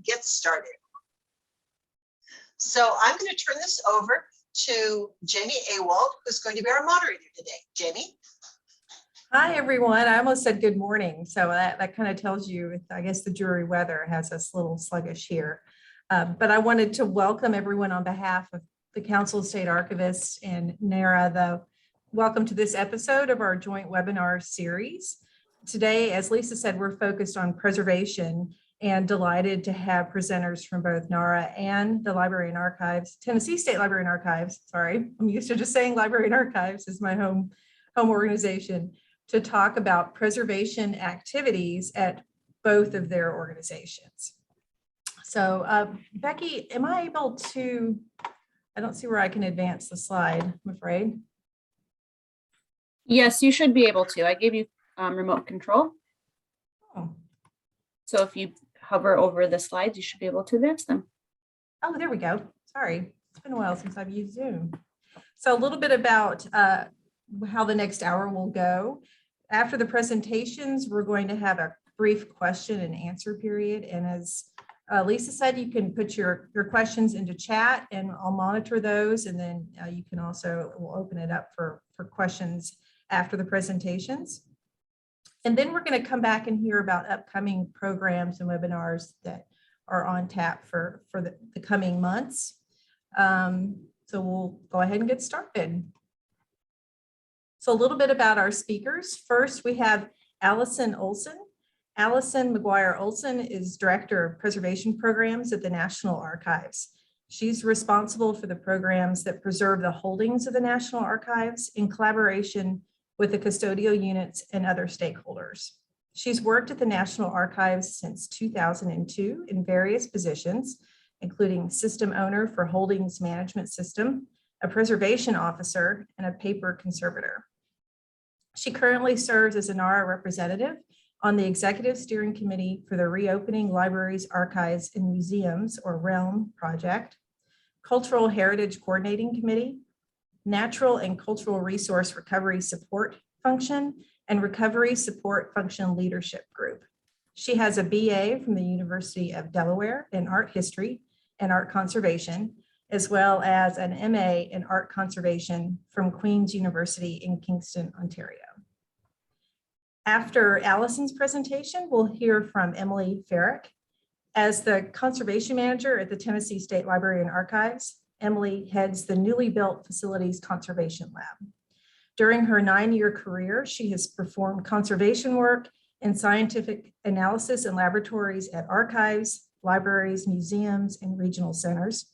get started. So I'm going to turn this over to Jamie Awald, who's going to be our moderator today. Jamie? Hi, everyone. I almost said good morning. So that kind of tells you, I guess the Drury weather has us a little sluggish here. But I wanted to welcome everyone on behalf of the Council of State Archivists and NARA, welcome to this episode of our joint webinar series. Today, as Lisa said, we're focused on preservation and delighted to have presenters from both NARA and the Library and Archives, Tennessee State Library and Archives. Sorry, I'm used to just saying Library and Archives is my home organization, to talk about preservation activities at both of their organizations. So Becky, am I able to, I don't see where I can advance the slide, I'm afraid. Yes, you should be able to. I gave you remote control. Oh. So if you hover over the slides, you should be able to advance them. Oh, there we go. Sorry, it's been a while since I've used Zoom. So a little bit about how the next hour will go. After the presentations, we're going to have a brief question and answer period. And as Lisa said, you can put your questions into chat and I'll monitor those. And then you can also, we'll open it up for questions after the presentations. And then we're going to come back and hear about upcoming programs and webinars that are on tap for the coming months. So we'll go ahead and get started. So a little bit about our speakers. First, we have Allison Olson. Allison McGuire Olson is Director of Preservation Programs at the National Archives. She's responsible for the programs that preserve the holdings of the National Archives in collaboration with the custodial units and other stakeholders. She's worked at the National Archives since 2002 in various positions, including system owner for holdings management system, a preservation officer, and a paper conservator. She currently serves as a NARA representative on the Executive Steering Committee for the Reopening Libraries, Archives, and Museums, or REALM project, Cultural Heritage Coordinating Committee, Natural and Cultural Resource Recovery Support Function, and Recovery Support Function Leadership Group. She has a BA from the University of Delaware in Art History and Art Conservation, as well as an MA in Art Conservation from Queen's University in Kingston, Ontario. After Allison's presentation, we'll hear from Emily Farek. As the Conservation Manager at the Tennessee State Library and Archives, Emily heads the newly built Facilities Conservation Lab. During her 9-year career, she has performed conservation work and scientific analysis in laboratories at archives, libraries, museums, and regional centers.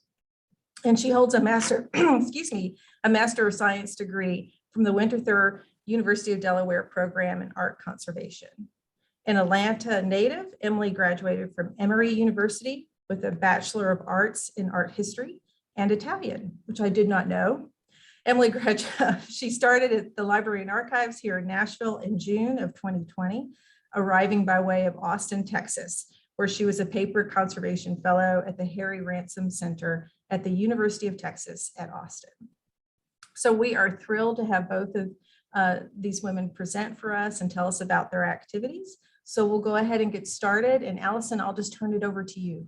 And she holds a master, excuse me, a Master of Science degree from the Winterthur University of Delaware program in art conservation. An Atlanta native, Emily graduated from Emory University with a Bachelor of Arts in Art History and Italian, which I did not know. Emily she started at the Library and Archives here in Nashville in June of 2020, arriving by way of Austin, Texas, where she was a paper conservation fellow at the Harry Ransom Center at the University of Texas at Austin. So we are thrilled to have both of these women present for us and tell us about their activities. So we'll go ahead and get started. And Allison, I'll just turn it over to you.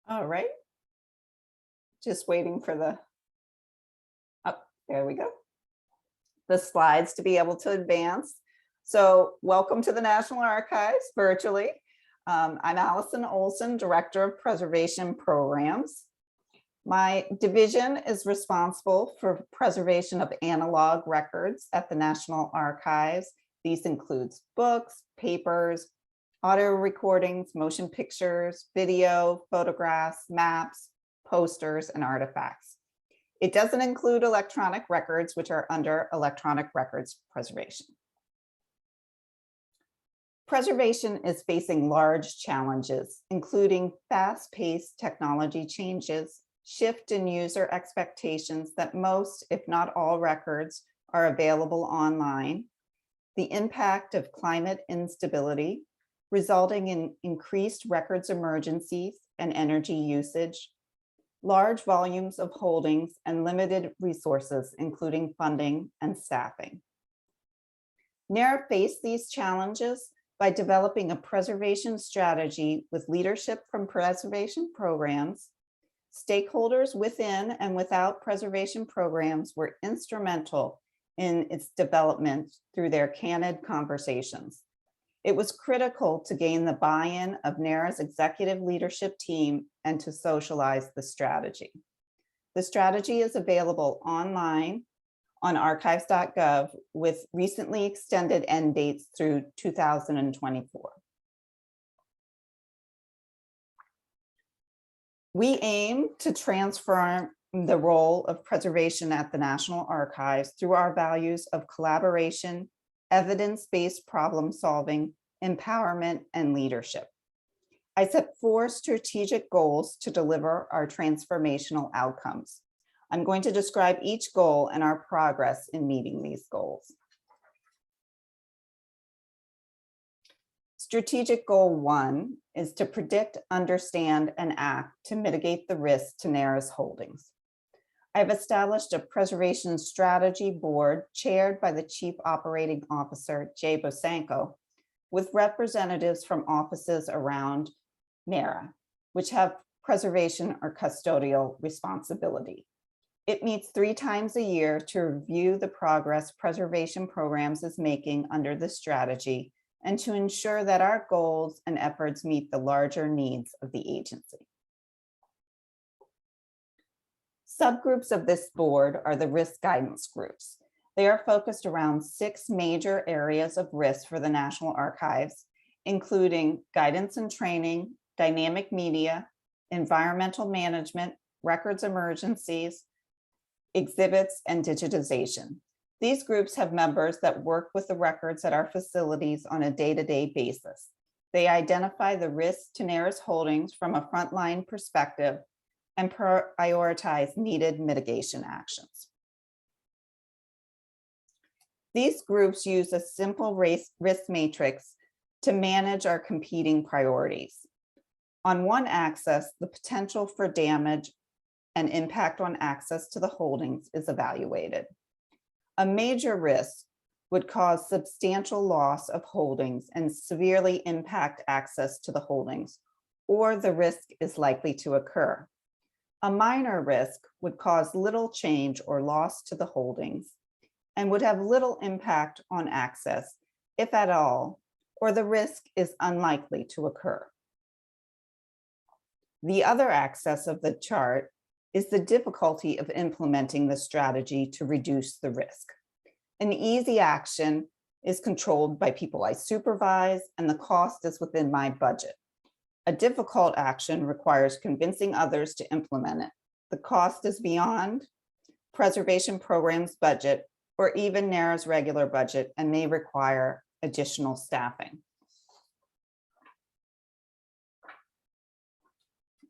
All right. Just waiting for the, oh, there we go. The slides to be able to advance. So welcome to the National Archives virtually. I'm Allison Olson, Director of Preservation Programs. My division is responsible for preservation of analog records at the National Archives. These includes books, papers, audio recordings, motion pictures, video, photographs, maps, posters, and artifacts. It doesn't include electronic records, which are under electronic records preservation. Preservation is facing large challenges, including fast-paced technology changes, shift in user expectations that most, if not all, records are available online, the impact of climate instability, resulting in increased records emergencies and energy usage, large volumes of holdings and limited resources, including funding and staffing. NARA faced these challenges by developing a preservation strategy with leadership from preservation programs. Stakeholders within and without preservation programs were instrumental in its development through their candid conversations. It was critical to gain the buy-in of NARA's executive leadership team and to socialize the strategy. The strategy is available online on archives.gov with recently extended end dates through 2024. We aim to transform the role of preservation at the National Archives through our values of collaboration, evidence-based problem solving, empowerment, and leadership. I set 4 strategic goals to deliver our transformational outcomes. I'm going to describe each goal and our progress in meeting these goals. Strategic goal 1 is to predict, understand, and act to mitigate the risk to NARA's holdings. I've established a preservation strategy board chaired by the Chief Operating Officer, Jay Bosanko, with representatives from offices around NARA, which have preservation or custodial responsibility. It meets 3 times a year to review the progress preservation programs is making under the strategy and to ensure that our goals and efforts meet the larger needs of the agency. Subgroups of this board are the risk guidance groups. They are focused around 6 major areas of risk for the National Archives, including guidance and training, dynamic media, environmental management, records emergencies, exhibits, and digitization. These groups have members that work with the records at our facilities on a day-to-day basis. They identify the risks to NARA's holdings from a frontline perspective and prioritize needed mitigation actions. These groups use a simple risk matrix to manage our competing priorities. On one axis, the potential for damage and impact on access to the holdings is evaluated. A major risk would cause substantial loss of holdings and severely impact access to the holdings, or the risk is likely to occur. A minor risk would cause little change or loss to the holdings and would have little impact on access, if at all, or the risk is unlikely to occur. The other axis of the chart is the difficulty of implementing the strategy to reduce the risk. An easy action is controlled by people I supervise, and the cost is within my budget. A difficult action requires convincing others to implement it. The cost is beyond preservation program's budget or even NARA's regular budget and may require additional staffing.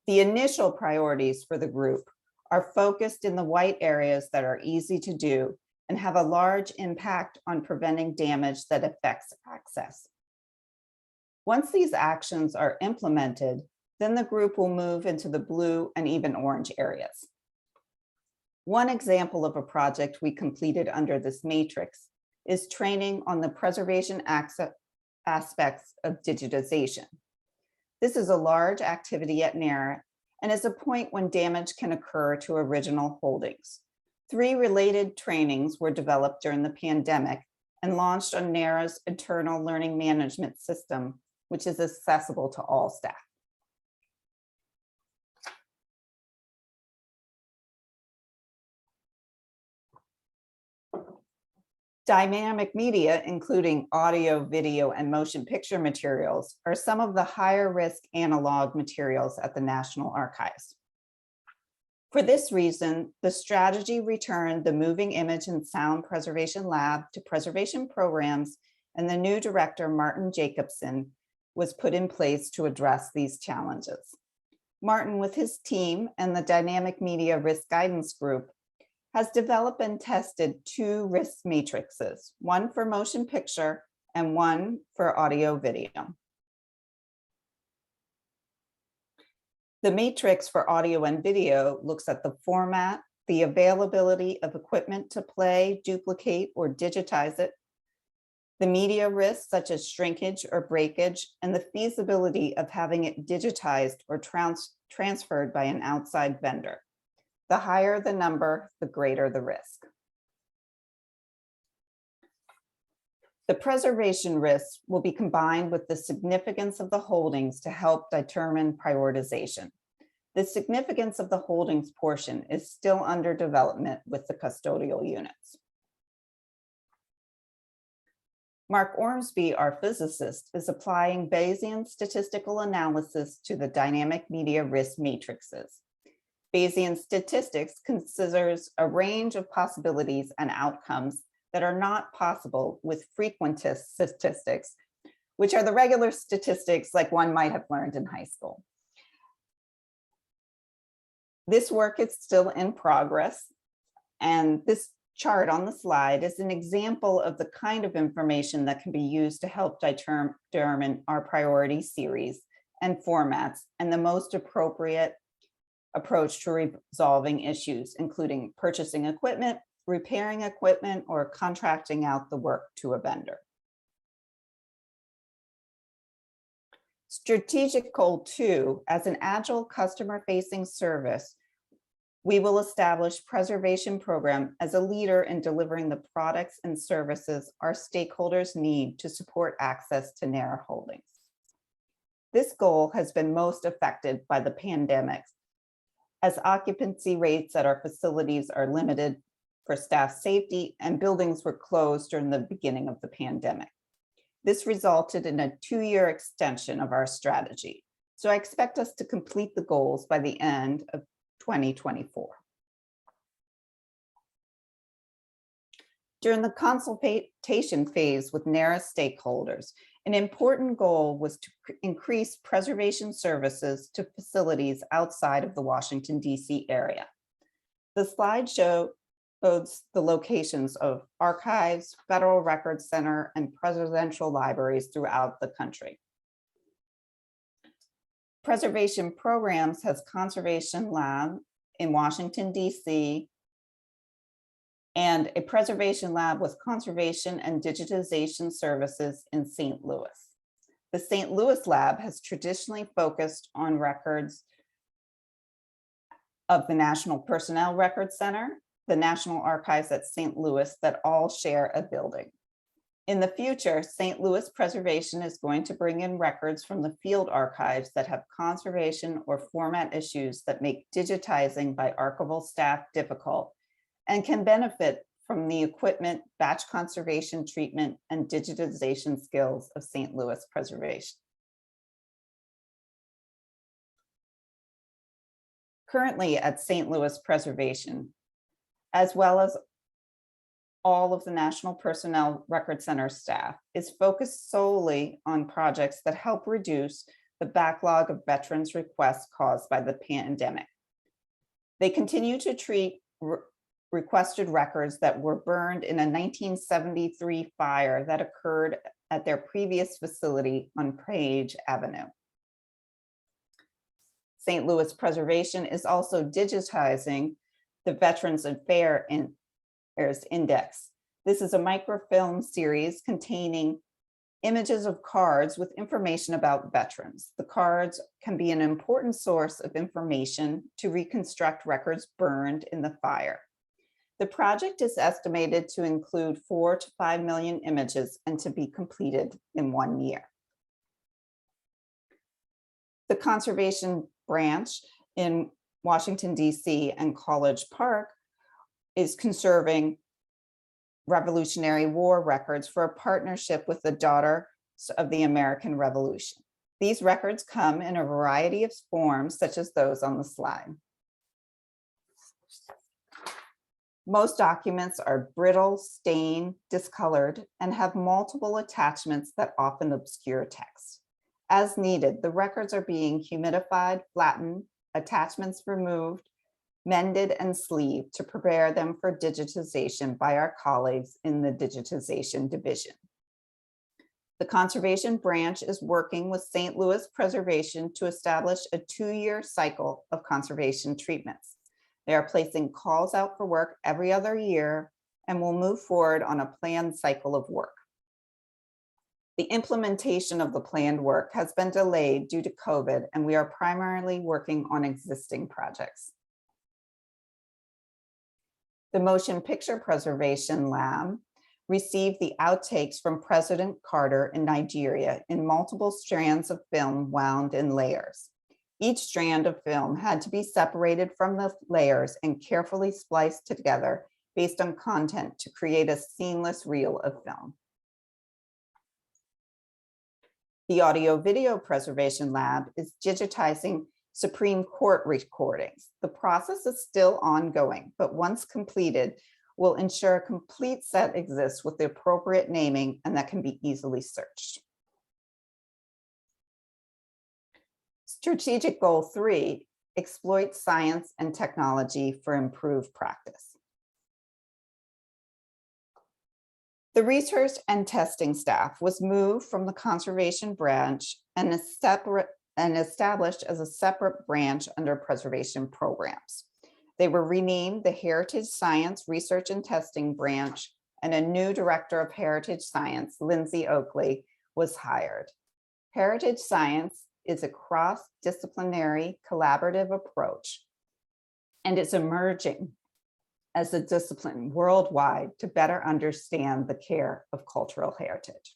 The initial priorities for the group are focused in the white areas that are easy to do and have a large impact on preventing damage that affects access. Once these actions are implemented, then the group will move into the blue and even orange areas. One example of a project we completed under this matrix is training on the preservation aspects of digitization. This is a large activity at NARA and is a point when damage can occur to original holdings. 3 related trainings were developed during the pandemic and launched on NARA's internal learning management system, which is accessible to all staff. Dynamic media, including audio, video, and motion picture materials, are some of the higher risk analog materials at the National Archives. For this reason, the strategy returned the Moving Image and Sound Preservation Lab to preservation programs, and the new director, Martin Jacobson, was put in place to address these challenges. Martin, with his team and the Dynamic Media Risk Guidance Group, has developed and tested 2 risk matrices, one for motion picture and one for audio video. The matrix for audio and video looks at the format, the availability of equipment to play, duplicate, or digitize it, the media risks such as shrinkage or breakage, and the feasibility of having it digitized or transferred by an outside vendor. The higher the number, the greater the risk. The preservation risks will be combined with the significance of the holdings to help determine prioritization. The significance of the holdings portion is still under development with the custodial units. Mark Ormsby, our physicist, is applying Bayesian statistical analysis to the dynamic media risk matrices. Bayesian statistics considers a range of possibilities and outcomes that are not possible with frequentist statistics, which are the regular statistics like one might have learned in high school. This work is still in progress, and this chart on the slide is an example of the kind of information that can be used to help determine our priority series and formats and the most appropriate approach to resolving issues, including purchasing equipment, repairing equipment, or contracting out the work to a vendor. Strategic goal 2, as an agile customer-facing service, we will establish preservation program as a leader in delivering the products and services our stakeholders need to support access to NARA holdings. This goal has been most affected by the pandemic, as occupancy rates at our facilities are limited for staff safety and buildings were closed during the beginning of the pandemic. This resulted in a 2-year extension of our strategy. So I expect us to complete the goals by the end of 2024. During the consultation phase with NARA stakeholders, an important goal was to increase preservation services to facilities outside of the Washington, D.C. area. The slide shows the locations of archives, Federal Records Center, and presidential libraries throughout the country. Preservation Programs has Conservation Lab in Washington, D.C., and a preservation lab with conservation and digitization services in St. Louis. The St. Louis lab has traditionally focused on records of the National Personnel Records Center, the National Archives at St. Louis that all share a building. In the future, St. Louis Preservation is going to bring in records from the field archives that have conservation or format issues that make digitizing by archival staff difficult and can benefit from the equipment, batch conservation treatment, and digitization skills of St. Louis Preservation. Currently at St. Louis Preservation, as well as all of the National Personnel Record Center staff, is focused solely on projects that help reduce the backlog of veterans' requests caused by the pandemic. They continue to treat requested records that were burned in a 1973 fire that occurred at their previous facility on Page Avenue. St. Louis Preservation is also digitizing the Veterans Affairs Index. This is a microfilm series containing images of cards with information about veterans. The cards can be an important source of information to reconstruct records burned in the fire. The project is estimated to include 4 to 5 million images and to be completed in 1 year. The conservation branch in Washington, D.C. and College Park is conserving Revolutionary War records for a partnership with the Daughters of the American Revolution. These records come in a variety of forms, such as those on the slide. Most documents are brittle, stained, discolored, and have multiple attachments that often obscure text. As needed, the records are being humidified, flattened, attachments removed, mended, and sleeved to prepare them for digitization by our colleagues in the digitization division. The conservation branch is working with St. Louis Preservation to establish a 2-year cycle of conservation treatments. They are placing calls out for work every other year and will move forward on a planned cycle of work. The implementation of the planned work has been delayed due to COVID, and we are primarily working on existing projects. The Motion Picture Preservation Lab received the outtakes from President Carter in Nigeria in multiple strands of film wound in layers. Each strand of film had to be separated from the layers and carefully spliced together based on content to create a seamless reel of film. The Audio Video Preservation Lab is digitizing Supreme Court recordings. The process is still ongoing, but once completed, will ensure a complete set exists with the appropriate naming and that can be easily searched. Strategic Goal 3, exploit science and technology for improved practice. The research and testing staff was moved from the conservation branch and established as a separate branch under preservation programs. They were renamed the Heritage Science Research and Testing Branch, and a new director of Heritage Science, Lindsay Oakley, was hired. Heritage Science is a cross-disciplinary collaborative approach, and it's emerging as a discipline worldwide to better understand the care of cultural heritage.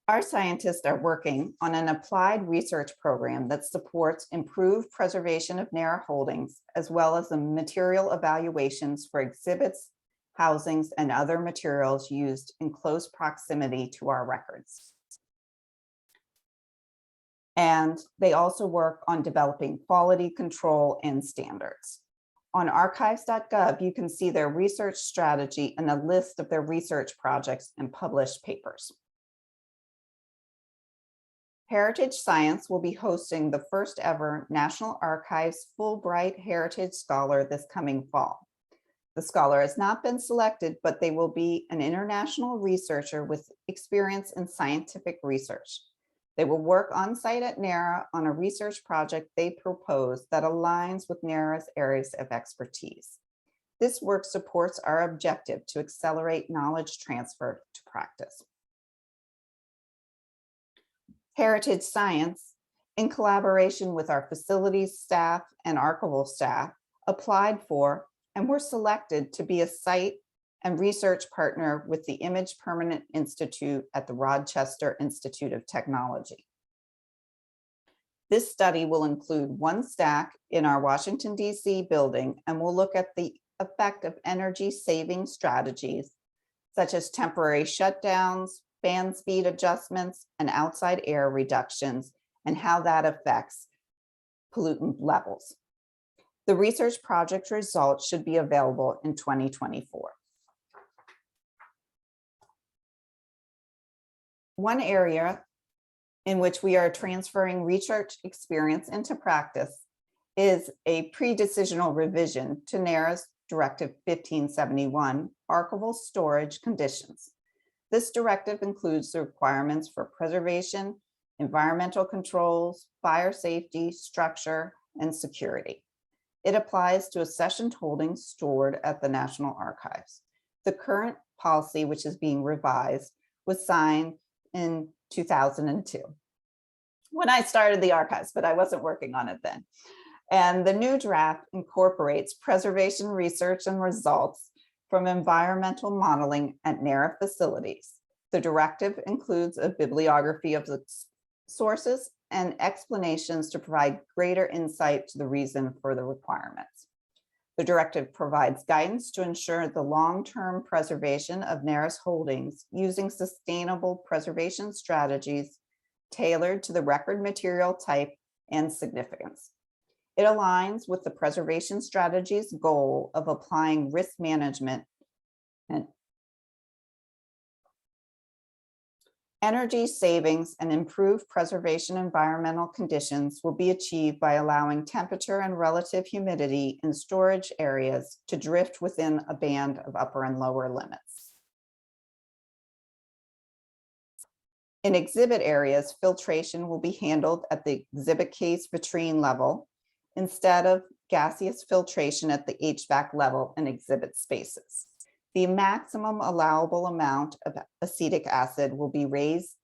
Our scientists are working on an applied research program that supports improved preservation of NARA holdings, as well as the material evaluations for exhibits, housings, and other materials used in close proximity to our records. And they also work on developing quality control and standards. On archives.gov, you can see their research strategy and a list of their research projects and published papers. Heritage Science will be hosting the first ever National Archives Fulbright Heritage Scholar this coming fall. The scholar has not been selected, but they will be an international researcher with experience in scientific research. They will work on site at NARA on a research project they propose that aligns with NARA's areas of expertise. This work supports our objective to accelerate knowledge transfer to practice. Heritage Science, in collaboration with our facilities staff and archival staff, applied for and were selected to be a site and research partner with the Image Permanent Institute at the Rochester Institute of Technology. This study will include one stack in our Washington, D.C. building and will look at the effect of energy saving strategies, such as temporary shutdowns, fan speed adjustments, and outside air reductions, and how that affects pollutant levels. The research project results should be available in 2024. One area in which we are transferring research experience into practice is a pre-decisional revision to NARA's Directive 1571, archival storage conditions. This directive includes the requirements for preservation, environmental controls, fire safety, structure, and security. It applies to accessioned holdings stored at the National Archives. The current policy, which is being revised, was signed in 2002 when I started the archives, but I wasn't working on it then. And the new draft incorporates preservation research and results from environmental modeling at NARA facilities. The directive includes a bibliography of the sources and explanations to provide greater insight to the reason for the requirements. The directive provides guidance to ensure the long-term preservation of NARA's holdings using sustainable preservation strategies tailored to the record material type and significance. It aligns with the preservation strategy's goal of applying risk management and energy savings and improved preservation environmental conditions will be achieved by allowing temperature and relative humidity in storage areas to drift within a band of upper and lower limits. In exhibit areas, filtration will be handled at the exhibit case vitrine level instead of gaseous filtration at the HVAC level in exhibit spaces. The maximum allowable amount of acetic acid will be raised.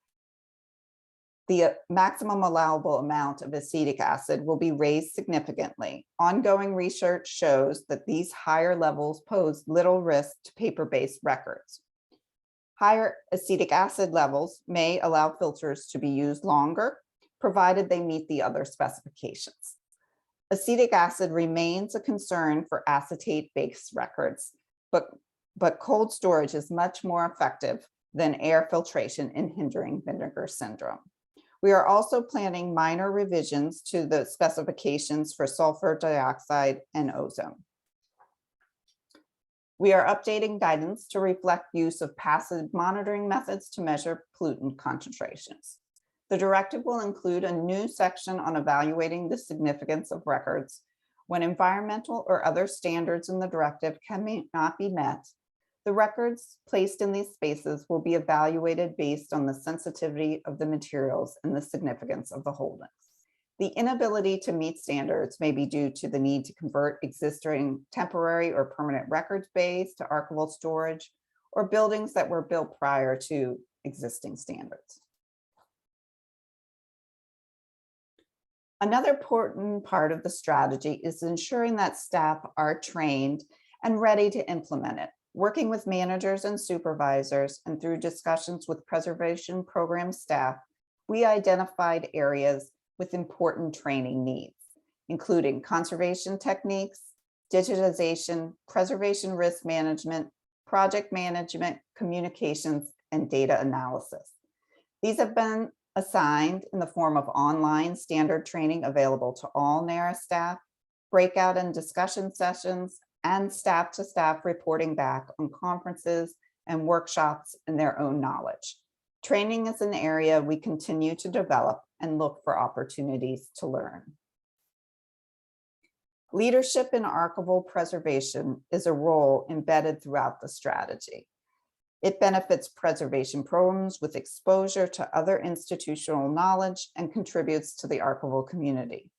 The maximum allowable amount of acetic acid will be raised significantly. Ongoing research shows that these higher levels pose little risk to paper-based records. Higher acetic acid levels may allow filters to be used longer, provided they meet the other specifications. Acetic acid remains a concern for acetate-based records, but cold storage is much more effective than air filtration in hindering vinegar syndrome. We are also planning minor revisions to the specifications for sulfur dioxide and ozone. We are updating guidance to reflect use of passive monitoring methods to measure pollutant concentrations. The directive will include a new section on evaluating the significance of records when environmental or other standards in the directive cannot be met. The records placed in these spaces will be evaluated based on the sensitivity of the materials and the significance of the holdings. The inability to meet standards may be due to the need to convert existing temporary or permanent records base to archival storage, or buildings that were built prior to existing standards. Another important part of the strategy is ensuring that staff are trained and ready to implement it. Working with managers and supervisors and through discussions with preservation program staff, we identified areas with important training needs, including conservation techniques, digitization, preservation risk management, project management, communications, and data analysis. These have been assigned in the form of online standard training available to all NARA staff, breakout and discussion sessions, and staff-to-staff reporting back on conferences and workshops in their own knowledge. Training is an area we continue to develop and look for opportunities to learn. Leadership in archival preservation is a role embedded throughout the strategy. It benefits preservation programs with exposure to other institutional knowledge and contributes to the archival community.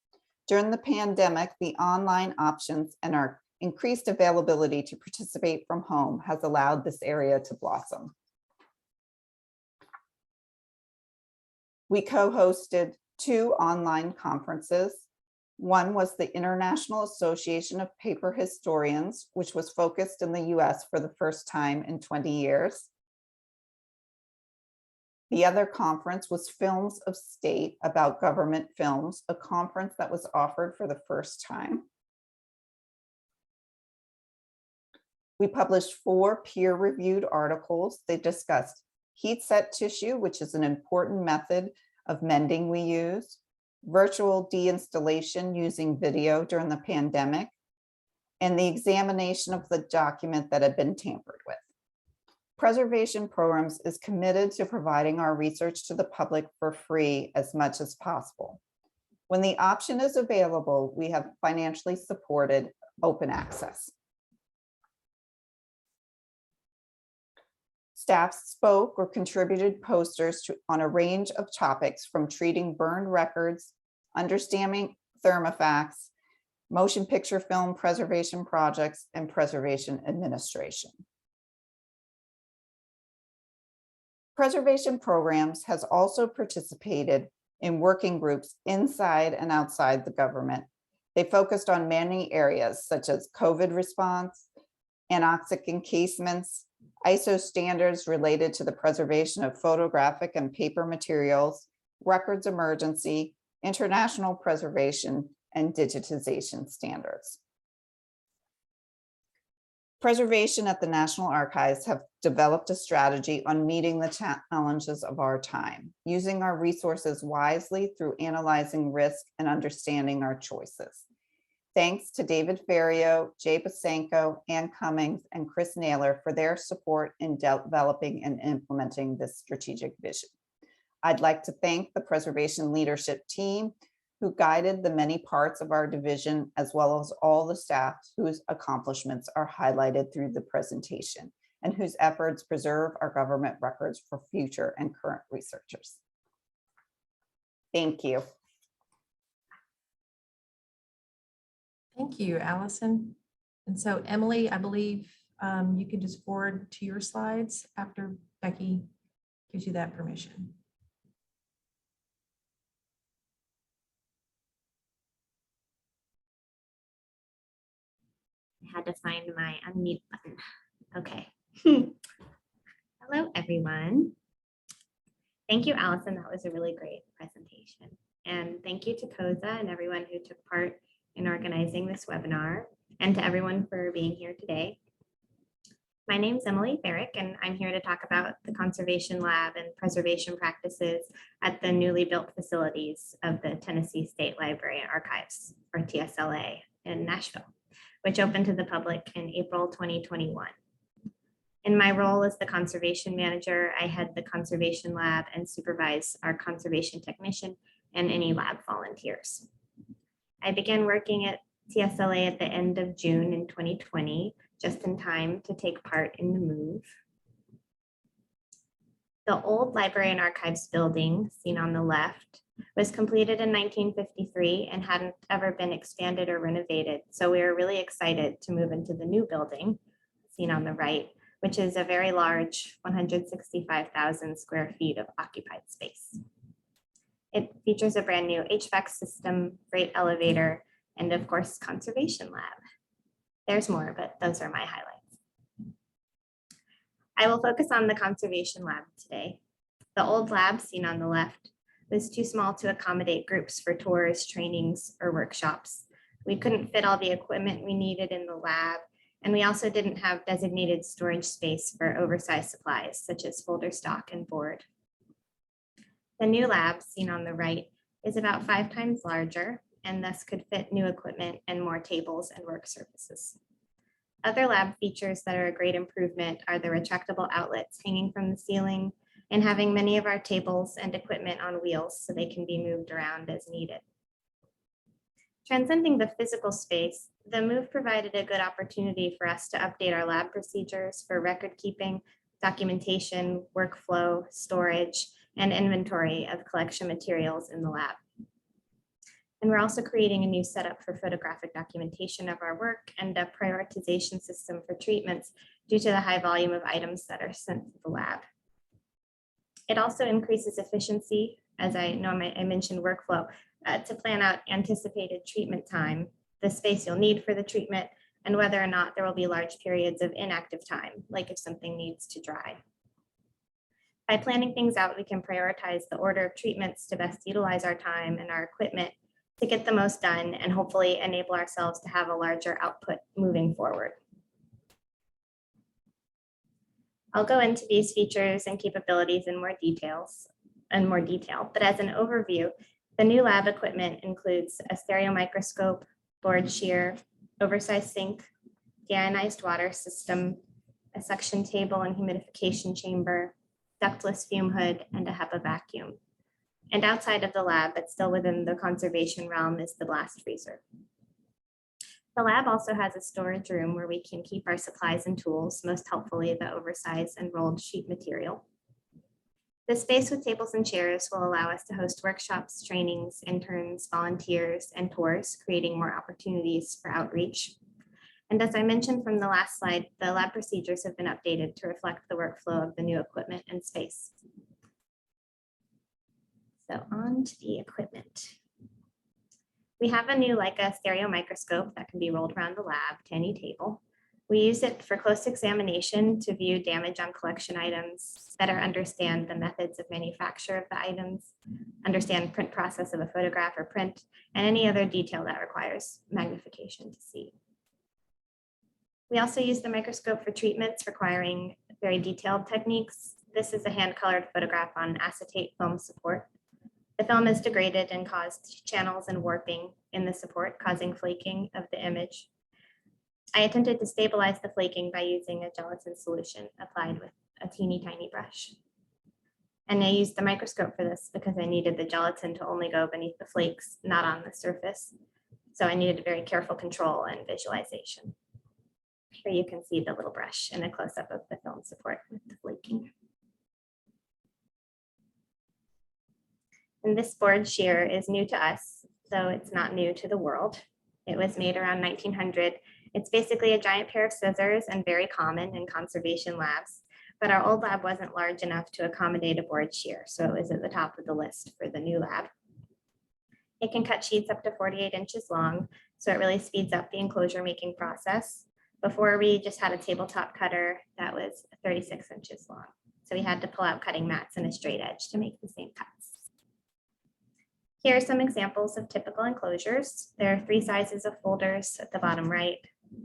During the pandemic, the online options and our increased availability to participate from home has allowed this area to blossom. We co-hosted 2 online conferences. One was the International Association of Paper Historians, which was focused in the US for the first time in 20 years. The other conference was Films of State about government films, a conference that was offered for the first time. We published 4 peer-reviewed articles. They discussed heat set tissue, which is an important method of mending we use, virtual deinstallation using video during the pandemic, and the examination of the document that had been tampered with. Preservation Programs is committed to providing our research to the public for free as much as possible. When the option is available, we have financially supported open access. Staff spoke or contributed posters on a range of topics from treating burned records, understanding thermofacts, motion picture film preservation projects, and preservation administration. Preservation Programs has also participated in working groups inside and outside the government. They focused on many areas such as COVID response, anoxic encasements, ISO standards related to the preservation of photographic and paper materials, records emergency, international preservation, and digitization standards. Preservation at the National Archives have developed a strategy on meeting the challenges of our time, using our resources wisely through analyzing risk and understanding our choices. Thanks to David Ferrio, Jay Basenko, Ann Cummings, and Chris Naylor for their support in developing and implementing this strategic vision. I'd like to thank the preservation leadership team who guided the many parts of our division, as well as all the staff whose accomplishments are highlighted through the presentation and whose efforts preserve our government records for future and current researchers. Thank you. Thank you, Allison. And so Emily, I believe you can just forward to your slides after Becky gives you that permission. I had to find my unmute button. Okay. Hello, everyone. Thank you, Allison. That was a really great presentation. And thank you to CoSA and everyone who took part in organizing this webinar, and to everyone for being here today. My name is Emily Farek, and I'm here to talk about the Conservation Lab and preservation practices at the newly built facilities of the Tennessee State Library and Archives, or TSLA, in Nashville, which opened to the public in April 2021. In my role as the conservation manager, I head the conservation lab and supervise our conservation technician and any lab volunteers. I began working at TSLA at the end of June in 2020, just in time to take part in the move. The old library and archives building, seen on the left, was completed in 1953 and hadn't ever been expanded or renovated. So we were really excited to move into the new building, seen on the right, which is a very large 165,000 square feet of occupied space. It features a brand new HVAC system, freight elevator, and of course, conservation lab. There's more, but those are my highlights. I will focus on the conservation lab today. The old lab seen on the left was too small to accommodate groups for tours, trainings, or workshops. We couldn't fit all the equipment we needed in the lab, and we also didn't have designated storage space for oversized supplies, such as folder stock and board. The new lab, seen on the right, is about 5 times larger and thus could fit new equipment and more tables and work surfaces. Other lab features that are a great improvement are the retractable outlets hanging from the ceiling and having many of our tables and equipment on wheels so they can be moved around as needed. Transcending the physical space, the move provided a good opportunity for us to update our lab procedures for record keeping, documentation, workflow, storage, and inventory of collection materials in the lab. And we're also creating a new setup for photographic documentation of our work and a prioritization system for treatments due to the high volume of items that are sent to the lab. It also increases efficiency, as I mentioned workflow, to plan out anticipated treatment time, the space you'll need for the treatment, and whether or not there will be large periods of inactive time, like if something needs to dry. By planning things out, we can prioritize the order of treatments to best utilize our time and our equipment to get the most done and hopefully enable ourselves to have a larger output moving forward. I'll go into these features and capabilities in more detail, but as an overview, the new lab equipment includes a stereo microscope, board shear, oversized sink, deionized water system, a suction table and humidification chamber, ductless fume hood, and a HEPA vacuum. And outside of the lab, but still within the conservation realm, is the blast freezer. The lab also has a storage room where we can keep our supplies and tools, most helpfully the oversized and rolled sheet material. The space with tables and chairs will allow us to host workshops, trainings, interns, volunteers, and tours, creating more opportunities for outreach. And as I mentioned from the last slide, the lab procedures have been updated to reflect the workflow of the new equipment and space. So on to the equipment. We have a new Leica stereo microscope that can be rolled around the lab to any table. We use it for close examination to view damage on collection items, better understand the methods of manufacture of the items, understand print process of a photograph or print, and any other detail that requires magnification to see. We also use the microscope for treatments requiring very detailed techniques. This is a hand-colored photograph on acetate foam support. The film is degraded and caused channels and warping in the support, causing flaking of the image. I attempted to stabilize the flaking by using a gelatin solution applied with a teeny tiny brush. And I used the microscope for this because I needed the gelatin to only go beneath the flakes, not on the surface. So I needed very careful control and visualization. Here you can see the little brush and a close-up of the film support with the flaking. And this board shear is new to us, though it's not new to the world. It was made around 1900. It's basically a giant pair of scissors and very common in conservation labs, but our old lab wasn't large enough to accommodate a board shear, so it was at the top of the list for the new lab. It can cut sheets up to 48 inches long, so it really speeds up the enclosure making process. Before, we just had a tabletop cutter that was 36 inches long. So we had to pull out cutting mats and a straight edge to make the same cuts. Here are some examples of typical enclosures. There are 3 sizes of folders at the bottom right,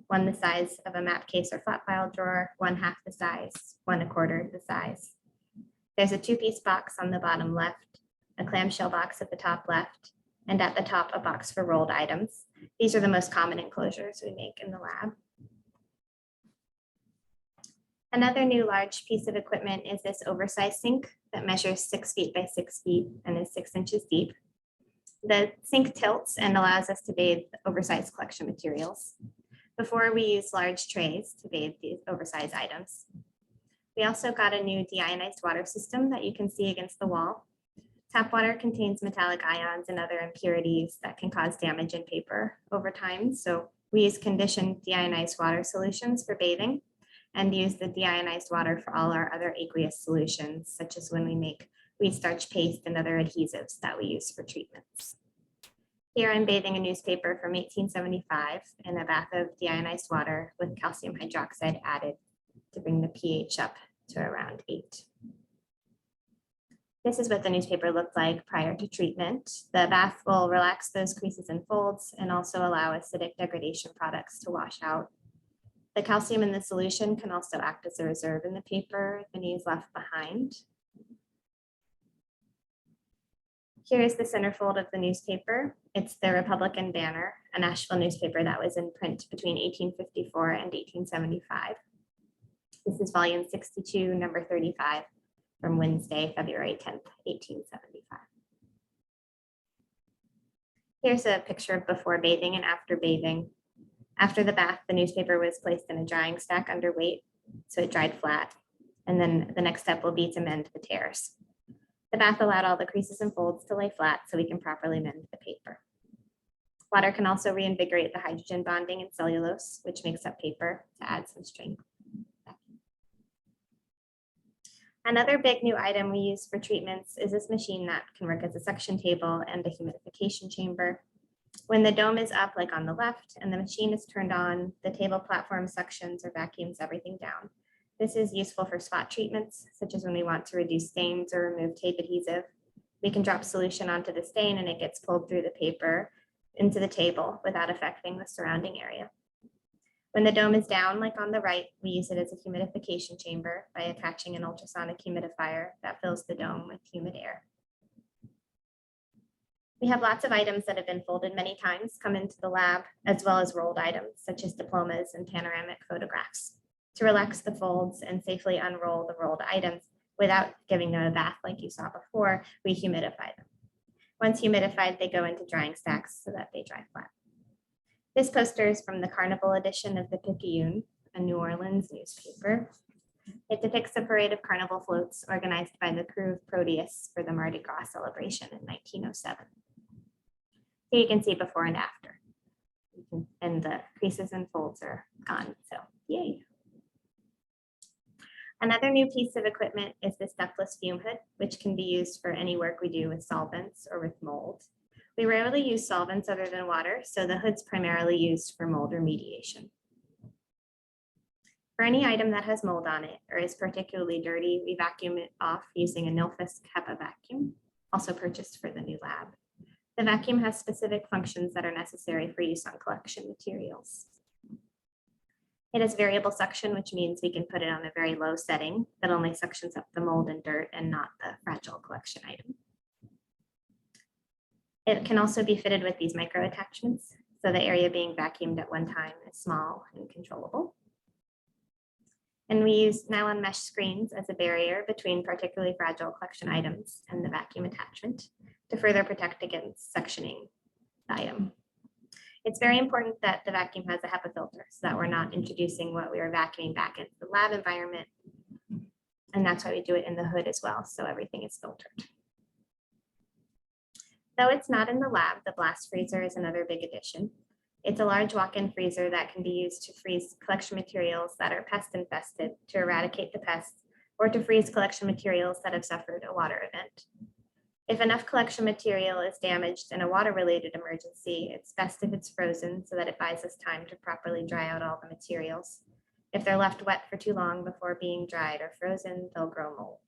one the size of a map case or flat file drawer, 1/2 the size, 1/4 the size. There's a 2-piece box on the bottom left, a clamshell box at the top left, and at the top, a box for rolled items. These are the most common enclosures we make in the lab. Another new large piece of equipment is this oversized sink that measures 6 feet by 6 feet and is 6 inches deep. The sink tilts and allows us to bathe oversized collection materials. Before, we used large trays to bathe these oversized items. We also got a new deionized water system that you can see against the wall. Tap water contains metallic ions and other impurities that can cause damage in paper over time. So we use conditioned deionized water solutions for bathing and use the deionized water for all our other aqueous solutions, such as when we make wheat starch paste and other adhesives that we use for treatments. Here I'm bathing a newspaper from 1875 in a bath of deionized water with calcium hydroxide added to bring the pH up to around 8. This is what the newspaper looked like prior to treatment. The bath will relax those creases and folds and also allow acidic degradation products to wash out. The calcium in the solution can also act as a reserve in the paper if any is left behind. Here's the centerfold of the newspaper. It's the Republican Banner, a Nashville newspaper that was in print between 1854 and 1875. This is volume 62, number 35, from Wednesday, February 10th, 1875. Here's a picture of before bathing and after bathing. After the bath, the newspaper was placed in a drying stack under weight, so it dried flat. And then the next step will be to mend the tears. The bath allowed all the creases and folds to lay flat so we can properly mend the paper. Water can also reinvigorate the hydrogen bonding in cellulose, which makes up paper, to add some strength. Another big new item we use for treatments is this machine that can work as a suction table and a humidification chamber. When the dome is up, like on the left, and the machine is turned on, the table platform suctions or vacuums everything down. This is useful for spot treatments, such as when we want to reduce stains or remove tape adhesive. We can drop solution onto the stain and it gets pulled through the paper into the table without affecting the surrounding area. When the dome is down, like on the right, we use it as a humidification chamber by attaching an ultrasonic humidifier that fills the dome with humid air. We have lots of items that have been folded many times come into the lab, as well as rolled items such as diplomas and panoramic photographs. To relax the folds and safely unroll the rolled items without giving them a bath like you saw before, we humidify them. Once humidified, they go into drying stacks so that they dry flat. This poster is from the Carnival edition of the Picayune, a New Orleans newspaper. It depicts a parade of carnival floats organized by the crew of Proteus for the Mardi Gras celebration in 1907. Here you can see before and after. And the creases and folds are gone, so yay. Another new piece of equipment is this ductless fume hood, which can be used for any work we do with solvents or with mold. We rarely use solvents other than water, so the hood's primarily used for mold remediation. For any item that has mold on it or is particularly dirty, we vacuum it off using a Nilfisk HEPA vacuum, also purchased for the new lab. The vacuum has specific functions that are necessary for use on collection materials. It has variable suction, which means we can put it on a very low setting that only suctions up the mold and dirt and not the fragile collection item. It can also be fitted with these micro attachments, so the area being vacuumed at one time is small and controllable. And we use nylon mesh screens as a barrier between particularly fragile collection items and the vacuum attachment to further protect against suctioning the item. It's very important that the vacuum has a HEPA filter so that we're not introducing what we are vacuuming back into the lab environment. And that's why we do it in the hood as well, so everything is filtered. Though it's not in the lab, the blast freezer is another big addition. It's a large walk-in freezer that can be used to freeze collection materials that are pest infested to eradicate the pests, or to freeze collection materials that have suffered a water event. If enough collection material is damaged in a water-related emergency, it's best if it's frozen so that it buys us time to properly dry out all the materials. If they're left wet for too long before being dried or frozen, they'll grow mold.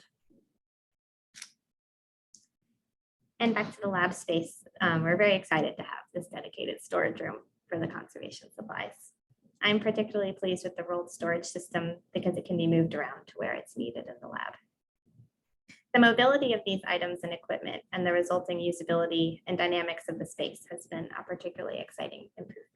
And back to the lab space, we're very excited to have this dedicated storage room for the conservation supplies. I'm particularly pleased with the rolled storage system because it can be moved around to where it's needed in the lab. The mobility of these items and equipment and the resulting usability and dynamics of the space has been a particularly exciting improvement.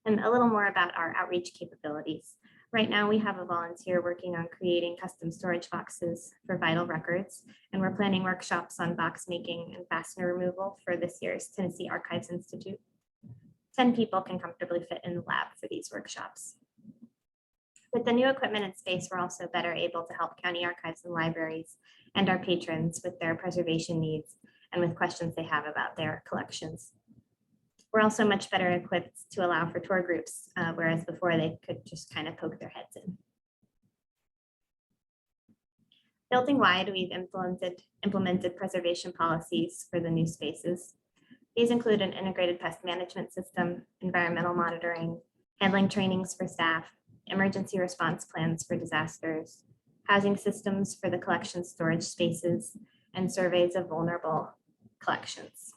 And a little more about our outreach capabilities. Right now, we have a volunteer working on creating custom storage boxes for vital records, and we're planning workshops on box making and fastener removal for this year's Tennessee Archives Institute. 10 people can comfortably fit in the lab for these workshops. With the new equipment and space, we're also better able to help county archives and libraries and our patrons with their preservation needs and with questions they have about their collections. We're also much better equipped to allow for tour groups, whereas before they could just kind of poke their heads in. Building-wide, we've implemented preservation policies for the new spaces. These include an integrated pest management system, environmental monitoring, handling trainings for staff, emergency response plans for disasters, housing systems for the collection storage spaces, and surveys of vulnerable collections.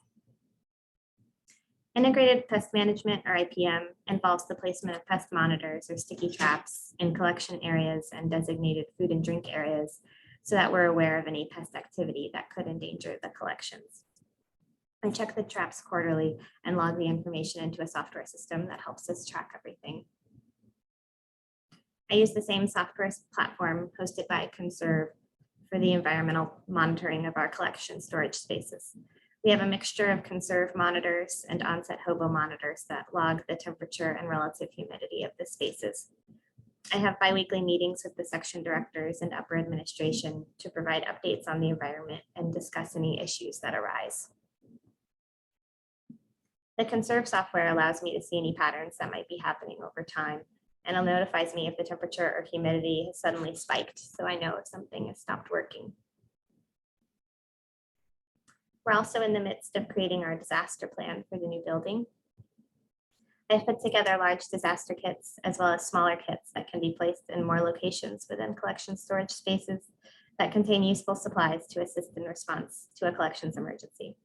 Integrated pest management, or IPM, involves the placement of pest monitors or sticky traps in collection areas and designated food and drink areas so that we're aware of any pest activity that could endanger the collections. I check the traps quarterly and log the information into a software system that helps us track everything. I use the same software platform hosted by Conserve for the environmental monitoring of our collection storage spaces. We have a mixture of Conserve monitors and onset hobo monitors that log the temperature and relative humidity of the spaces. I have biweekly meetings with the section directors and upper administration to provide updates on the environment and discuss any issues that arise. The Conserve software allows me to see any patterns that might be happening over time, and it notifies me if the temperature or humidity has suddenly spiked, so I know if something has stopped working. We're also in the midst of creating our disaster plan for the new building. I've put together large disaster kits as well as smaller kits that can be placed in more locations within collection storage spaces that contain useful supplies to assist in response to a collections emergency.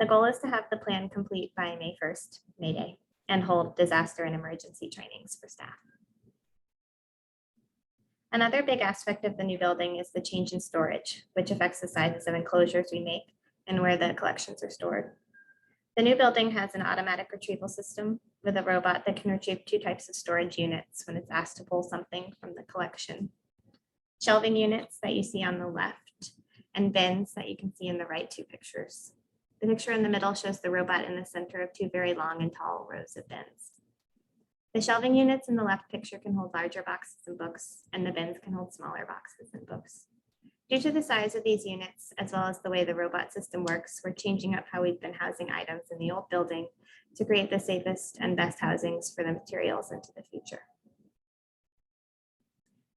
The goal is to have the plan complete by May 1st, May Day, and hold disaster and emergency trainings for staff. Another big aspect of the new building is the change in storage, which affects the sizes of enclosures we make and where the collections are stored. The new building has an automatic retrieval system with a robot that can retrieve 2 types of storage units when it's asked to pull something from the collection. Shelving units that you see on the left and bins that you can see in the right 2 pictures. The picture in the middle shows the robot in the center of 2 very long and tall rows of bins. The shelving units in the left picture can hold larger boxes and books, and the bins can hold smaller boxes and books. Due to the size of these units, as well as the way the robot system works, we're changing up how we've been housing items in the old building to create the safest and best housings for the materials into the future.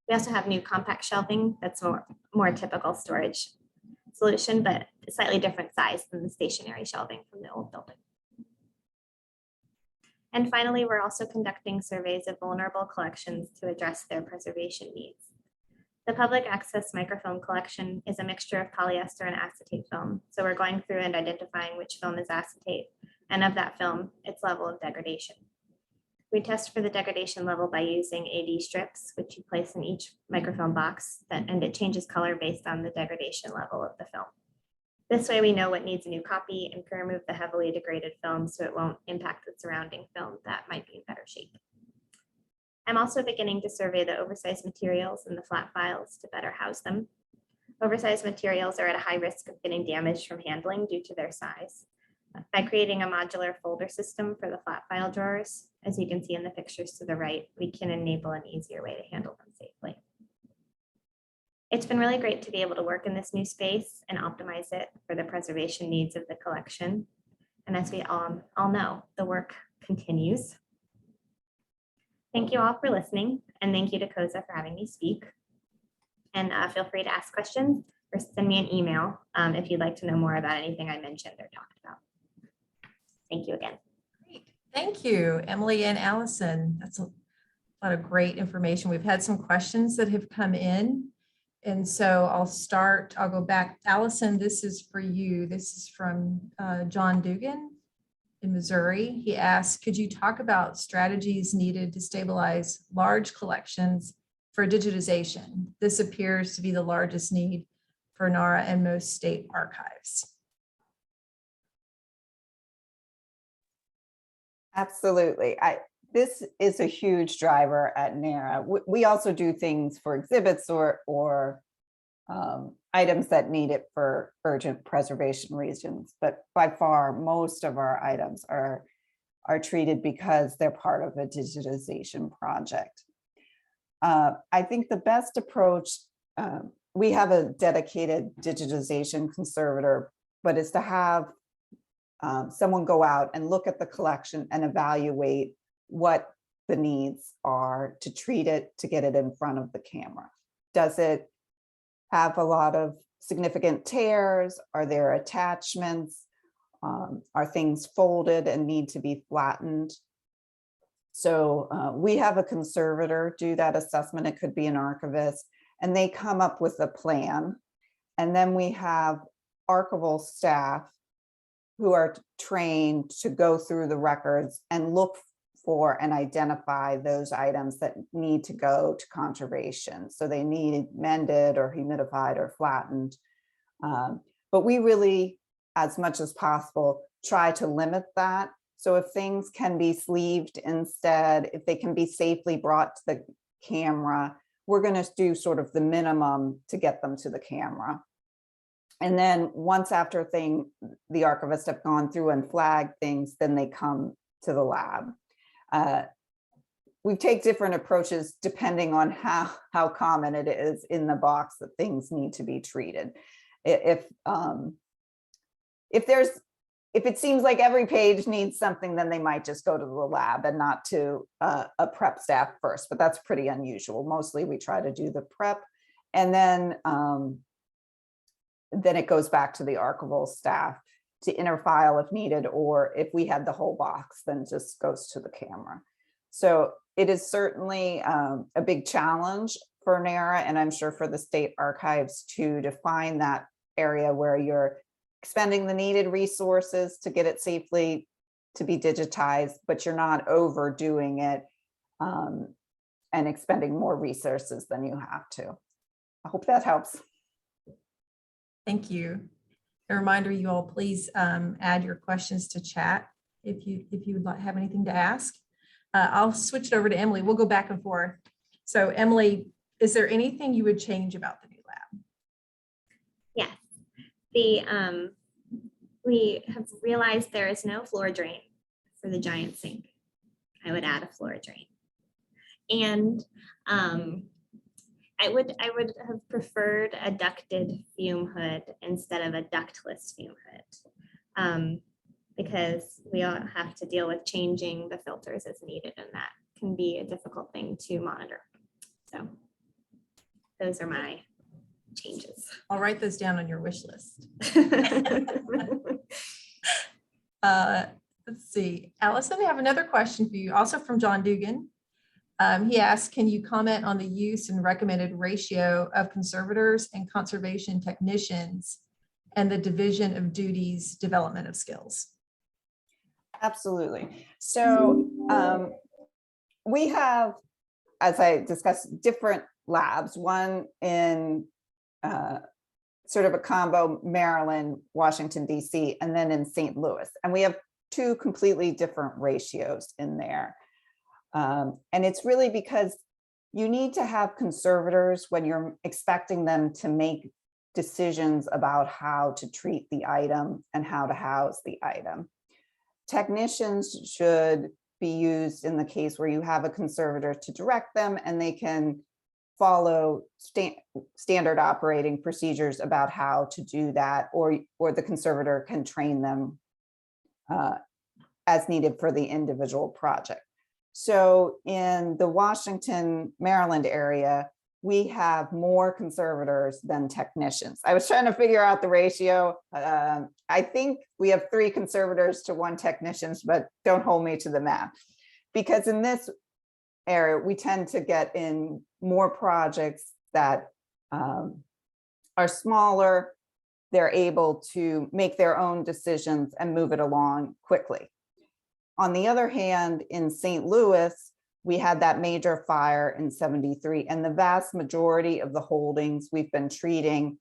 We also have new compact shelving that's more typical storage solution, but a slightly different size than the stationary shelving from the old building. And finally, we're also conducting surveys of vulnerable collections to address their preservation needs. The public access microfilm collection is a mixture of polyester and acetate film. So we're going through and identifying which film is acetate, and of that film, its level of degradation. We test for the degradation level by using AD strips, which you place in each microfilm box, and it changes color based on the degradation level of the film. This way we know what needs a new copy and can remove the heavily degraded film so it won't impact the surrounding film that might be in better shape. I'm also beginning to survey the oversized materials in the flat files to better house them. Oversized materials are at a high risk of getting damaged from handling due to their size. By creating a modular folder system for the flat file drawers, as you can see in the pictures to the right, we can enable an easier way to handle them safely. It's been really great to be able to work in this new space and optimize it for the preservation needs of the collection. And as we all know, the work continues. Thank you all for listening, and thank you to CoSA for having me speak. And feel free to ask questions or send me an email if you'd like to know more about anything I mentioned or talked about. Thank you again. Great. Thank you, Emily and Allison. That's a lot of great information. We've had some questions that have come in. And so I'll go back. Allison, this is for you. This is from John Dugan in Missouri. He asked, could you talk about strategies needed to stabilize large collections for digitization? This appears to be the largest need for NARA and most state archives. Absolutely. This is a huge driver at NARA. We also do things for exhibits or items that need it for urgent preservation reasons, but by far most of our items are treated because they're part of a digitization project. I think the best approach, we have a dedicated digitization conservator, but is to have someone go out and look at the collection and evaluate what the needs are to treat it, to get it in front of the camera. Does it have a lot of significant tears? Are there attachments? Are things folded and need to be flattened? So we have a conservator do that assessment. It could be an archivist, and they come up with a plan. And then we have archival staff who are trained to go through the records and look for and identify those items that need to go to conservation. So they need mended or humidified or flattened. But we really, as much as possible, try to limit that. So if things can be sleeved instead, if they can be safely brought to the camera, we're going to do sort of the minimum to get them to the camera. And then once after the archivists have gone through and flagged things, then they come to the lab. We take different approaches depending on how common it is in the box that things need to be treated. If it seems like every page needs something, then they might just go to the lab and not to a prep staff first, but that's pretty unusual. Mostly we try to do the prep, and then it goes back to the archival staff to interfile if needed, or if we had the whole box, then just goes to the camera. So it is certainly a big challenge for NARA, and I'm sure for the state archives too, to find that area where you're expending the needed resources to get it safely to be digitized, but you're not overdoing it and expending more resources than you have to. I hope that helps. Thank you. A reminder, you all, please add your questions to chat if you would have anything to ask. I'll switch it over to Emily. We'll go back and forth. So Emily, is there anything you would change about the new lab? Yes. We have realized there is no floor drain for the giant sink. I would add a floor drain. And I would have preferred a ducted fume hood instead of a ductless fume hood, because we all have to deal with changing the filters as needed, and that can be a difficult thing to monitor. So those are my changes. I'll write those down on your wish list. Let's see, Allison, I have another question for you, also from John Dugan. He asked, can you comment on the use and recommended ratio of conservators and conservation technicians and the division of duties, development of skills? Absolutely. So we have, as I discussed, different labs, one in sort of a combo, Maryland, Washington, DC, and then in St. Louis. And we have two completely different ratios in there. And it's really because you need to have conservators when you're expecting them to make decisions about how to treat the item and how to house the item. Technicians should be used in the case where you have a conservator to direct them and they can follow standard operating procedures about how to do that, or the conservator can train them as needed for the individual project. So in the Washington, Maryland area, we have more conservators than technicians. I was trying to figure out the ratio. I think we have 3 conservators to 1 technicians, but don't hold me to the math. Because in this area, we tend to get in more projects that are smaller. They're able to make their own decisions and move it along quickly. On the other hand, in St. Louis, we had that major fire in '73, and the vast majority of the holdings we've been treating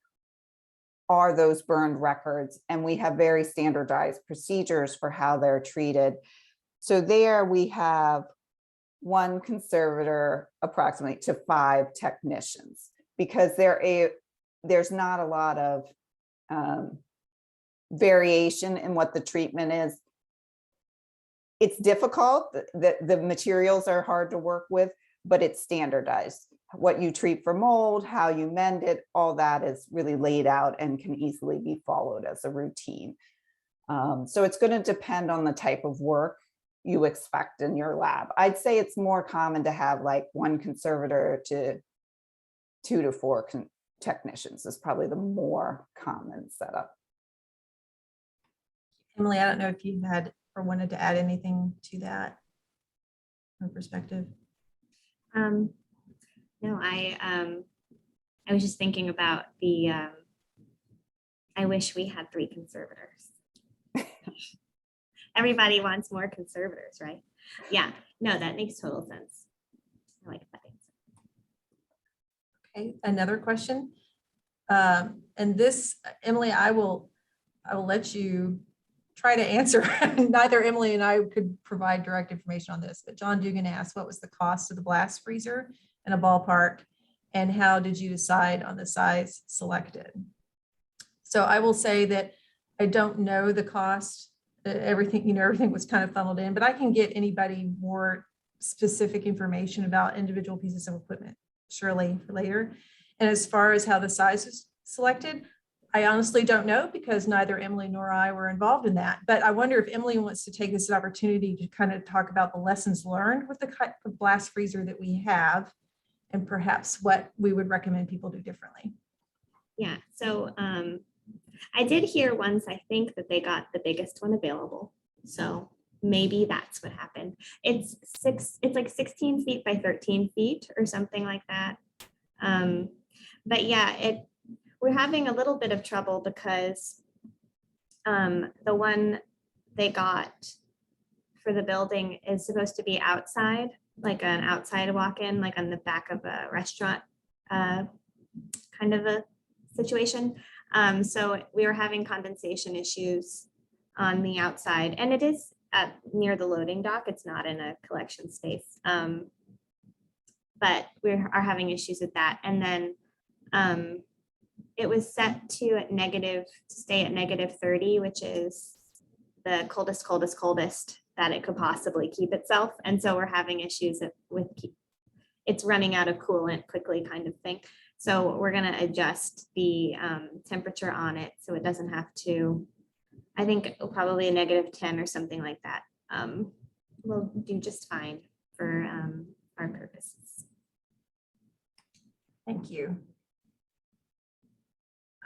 are those burned records, and we have very standardized procedures for how they're treated. So there we have 1 conservator approximately to 5 technicians, because there's not a lot of variation in what the treatment is. It's difficult, the materials are hard to work with, but it's standardized. What you treat for mold, how you mend it, all that is really laid out and can easily be followed as a routine. So it's going to depend on the type of work you expect in your lab. I'd say it's more common to have like 1 conservator to 2 to 4 technicians is probably the more common setup. Emily, I don't know if you had or wanted to add anything to that from perspective. No, I was just thinking about the, I wish we had 3 conservators. Everybody wants more conservators, right? Yeah, no, that makes total sense. I like that answer. Okay, another question. And this, Emily, I will let you try to answer. Neither Emily and I could provide direct information on this, but John Dugan asked, what was the cost of the blast freezer in a ballpark, and how did you decide on the size selected? So I will say that I don't know the cost. Everything, everything was kind of funneled in, but I can get anybody more specific information about individual pieces of equipment, surely, for later. And as far as how the size was selected, I honestly don't know, because neither Emily nor I were involved in that. But I wonder if Emily wants to take this opportunity to kind of talk about the lessons learned with the blast freezer that we have, and perhaps what we would recommend people do differently. Yeah, so I did hear once, I think, that they got the biggest one available. So maybe that's what happened. It's like 16 feet by 13 feet or something like that. But yeah, we're having a little bit of trouble because the one they got for the building is supposed to be outside, like an outside walk-in, like on the back of a restaurant kind of a situation. So we were having condensation issues on the outside, and it is near the loading dock. It's not in a collection space, but we are having issues with that. And then it was set to stay at -30, which is the coldest that it could possibly keep itself. And so we're having issues with it's running out of coolant quickly, kind of thing. So we're going to adjust the temperature on it so it doesn't have to, I think probably a -10 or something like that. We'll do just fine for our purposes. Thank you.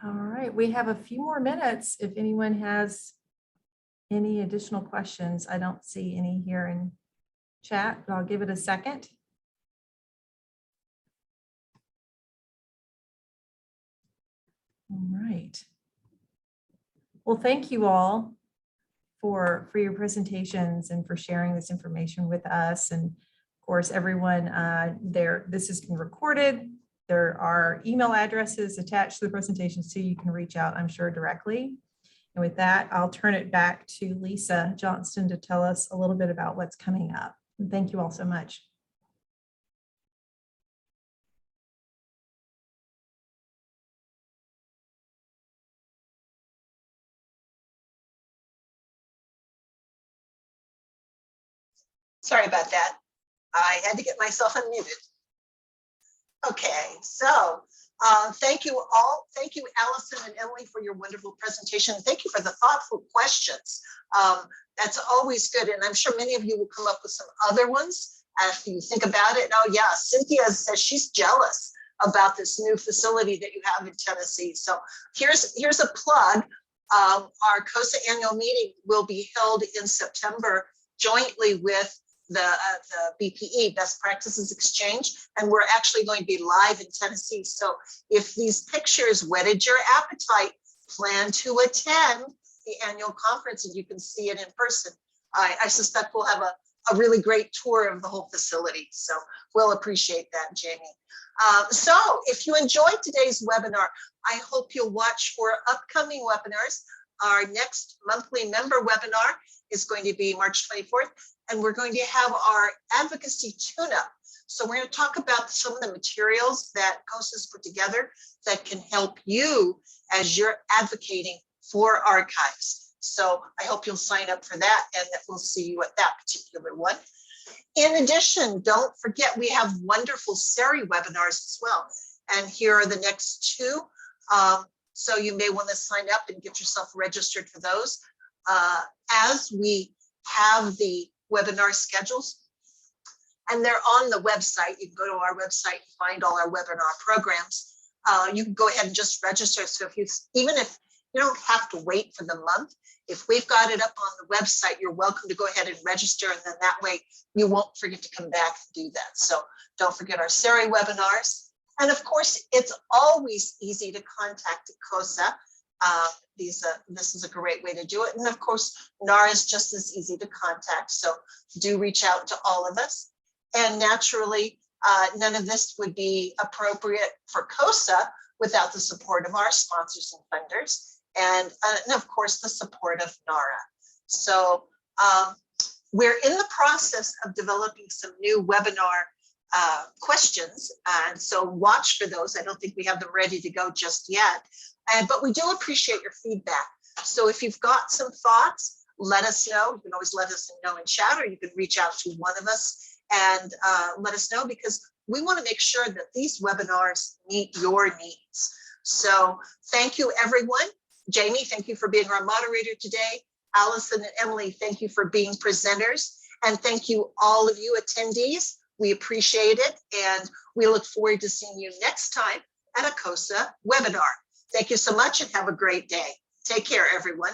All right, we have a few more minutes if anyone has any additional questions. I don't see any here in chat, but I'll give it a second. All right. Well, thank you all for your presentations and for sharing this information with us. And of course, everyone this has been recorded. There are email addresses attached to the presentation, so you can reach out, I'm sure, directly. And with that, I'll turn it back to Lisa Johnston to tell us a little bit about what's coming up. And thank you all so much. Sorry about that. I had to get myself unmuted. Okay, so Thank you all. Thank you, Allison and Emily, for your wonderful presentation. Thank you for the thoughtful questions. That's always good. And I'm sure many of you will come up with some other ones after you think about it. Oh yeah, Cynthia says she's jealous about this new facility that you have in Tennessee. So here's a plug. Our CoSA annual meeting will be held in September jointly with the BPE, Best Practices Exchange, and we're actually going to be live in Tennessee. So if these pictures whetted your appetite, plan to attend the annual conference and you can see it in person. I suspect we'll have a really great tour of the whole facility. So we'll appreciate that, Jamie. So if you enjoyed today's webinar, I hope you'll watch for upcoming webinars. Our next monthly member webinar is going to be March 24th, and we're going to have our advocacy tune-up. So we're going to talk about some of the materials that CoSA's put together that can help you as you're advocating for archives. So I hope you'll sign up for that and that we'll see you at that particular one. In addition, don't forget we have wonderful SERI webinars as well. And here are the next two. So you may want to sign up and get yourself registered for those. As we have the webinar schedules, and they're on the website. You can go to our website and find all our webinar programs. You can go ahead and just register. So even if you don't have to wait for the month, if we've got it up on the website, you're welcome to go ahead and register. And then that way you won't forget to come back and do that. So don't forget our SERI webinars. And of course, it's always easy to contact CoSA. This is a great way to do it. And of course, NARA is just as easy to contact. So do reach out to all of us. And naturally, none of this would be appropriate for CoSA without the support of our sponsors and funders. And of course, the support of NARA. So we're in the process of developing some new webinar questions. And so watch for those. I don't think we have them ready to go just yet. But we do appreciate your feedback. So if you've got some thoughts, let us know. You can always let us know in chat, or you can reach out to one of us and let us know, because we want to make sure that these webinars meet your needs. So thank you, everyone. Jamie, thank you for being our moderator today. Allison and Emily, thank you for being presenters. And thank you, all of you attendees. We appreciate it. And we look forward to seeing you next time at a CoSA webinar. Thank you so much and have a great day. Take care, everyone.